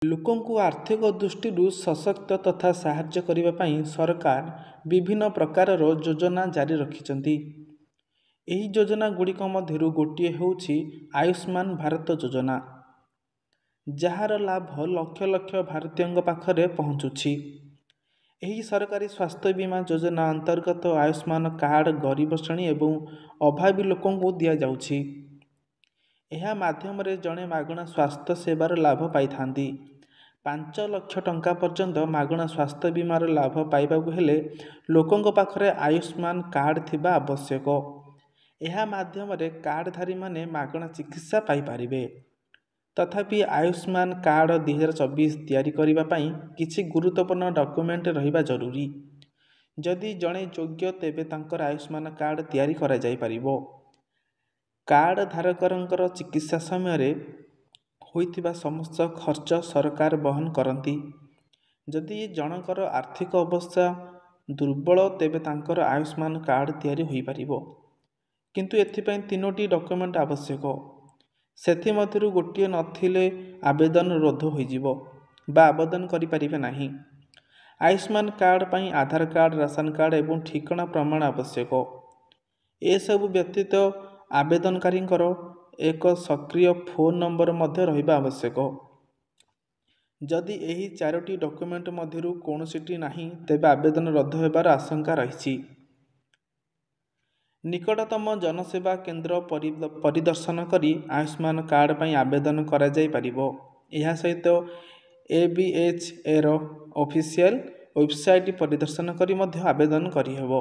ଲୋକଙ୍କୁ ଆର୍ଥିକ ଦୃଷ୍ଟିରୁ ସଶକ୍ତ ତଥା ସାହାଯ୍ୟ କରିବା ପାଇଁ ସରକାର ବିଭିନ୍ନ ପ୍ରକାରର ଯୋଜନା ଜାରି ରଖିଛନ୍ତି। ଏହି ଯୋଜନା ଗୁଡ଼ିକ ମଧ୍ୟରୁ ଗୋଟିଏ ହେଉଛି ଆୟୁଷ୍ମାନ ଭାରତ ଯୋଜନା, ଯାହାର ଲାଭ ଲକ୍ଷ ଲକ୍ଷ ଭାରତୀୟଙ୍କ ପାଖରେ ପହଞ୍ଚୁଛି। ଏହି ସରକାରୀ ସ୍ୱାସ୍ଥ୍ୟ ବୀମା ଯୋଜନା ଅନ୍ତର୍ଗତ ଆୟୁଷ୍ମାନ କାର୍ଡ଼ ଗରିବ ଶ୍ରେଣୀ ଏବଂ ଅଭାବୀ ଲୋକଙ୍କୁ ଦିଆଯାଉଛି। ଏହା ମାଧ୍ୟମରେ ଜଣେ ମାଗଣା ସ୍ୱାସ୍ଥ୍ୟ ସେବାର ଲାଭ ପାଇଥାନ୍ତି। 5 ଲକ୍ଷ ଟଙ୍କା ପର୍ଯ୍ୟନ୍ତ ମାଗଣା ସ୍ୱାସ୍ଥ୍ୟ ବୀମାର ଲାଭ ପାଇବାକୁ ହେଲେ ଲୋକଙ୍କ ପାଖରେ ଆୟୁଷ୍ମାନ କାର୍ଡ଼ ଥିବା ଆବଶ୍ୟକ। ଏହା ମାଧ୍ୟମରେ କାର୍ଡ଼ଧାରୀମାନେ ମାଗଣା ଚିକିତ୍ସା ପାଇପାରିବେ। ତଥାପି ଆୟୁଷ୍ମାନ କାର୍ଡ଼ 2024 ତିଆରି କରିବା ପାଇଁ କିଛି ଗୁରୁତ୍ୱପୂର୍ଣ୍ଣ ଡକ୍ୟୁମେଣ୍ଟ ରହିବା ଜରୁରୀ। ଯଦି ଜଣେ ଯୋଗ୍ୟ ତେବେ ତାଙ୍କର ଆୟୁଷ୍ମାନ କାର୍ଡ଼ ତିଆରି କରାଯାଇପାରିବ। କାର୍ଡ଼ ଧାରକଙ୍କର ଚିକିତ୍ସା ସମୟରେ ହୋଇଥିବା ସମସ୍ତ ଖର୍ଚ୍ଚ ସରକାର ବହନ କରନ୍ତି। ଯଦି ଜଣଙ୍କର ଆର୍ଥିକ ଅବସ୍ଥା ଦୁର୍ବଳ ତେବେ ତାଙ୍କର ଆୟୁଷ୍ମାନ କାର୍ଡ଼ ତିଆରି ହୋଇପାରିବ। କିନ୍ତୁ ଏଥିପାଇଁ 3ଟି ଡକ୍ୟୁମେଣ୍ଟ ଆବଶ୍ୟକ। ସେଥିମଧ୍ୟରୁ ଗୋଟିଏ ନଥିଲେ ଆବେଦନ ରୋଧ ହୋଇଯିବ ବା ଆବେଦନ କରିପାରିବେ ନାହିଁ। ଆୟୁଷ୍ମାନ କାର୍ଡ଼ ପାଇଁ ଆଧାର କାର୍ଡ଼, ରାସନ କାର୍ଡ଼ ଏବଂ ଠିକଣା ପ୍ରମାଣ ଆବଶ୍ୟକ। ଏସବୁ ବ୍ୟତୀତ ଆବେଦନକାରୀଙ୍କର ଏକ ସକ୍ରିୟ ଫୋନ ନମ୍ବର ମଧ୍ୟ ରହିବା ଆବଶ୍ୟକ। ଯଦି ଏହି 4ଟି ଡକ୍ୟୁମେଣ୍ଟ ମଧ୍ୟରୁ କୌଣସିଟି ନାହିଁ ତେବେ ଆବେଦନ ରଦ୍ଦ ହେବାର ଆଶଙ୍କା ରହିଛି। ନିକଟତମ ଜନସେବା କେନ୍ଦ୍ର ପରିଦର୍ଶନ କରି ଆୟୁଷ୍ମାନ କାର୍ଡ଼ ପାଇଁ ଆବେଦନ କରାଯାଇପାରିବ। ଏହା ସହିତ ABHAର ଅଫିସିଆଲ ୱେବସାଇଟ ପରିଦର୍ଶନ କରି ମଧ୍ୟ ଆବେଦନ କରିହେବ।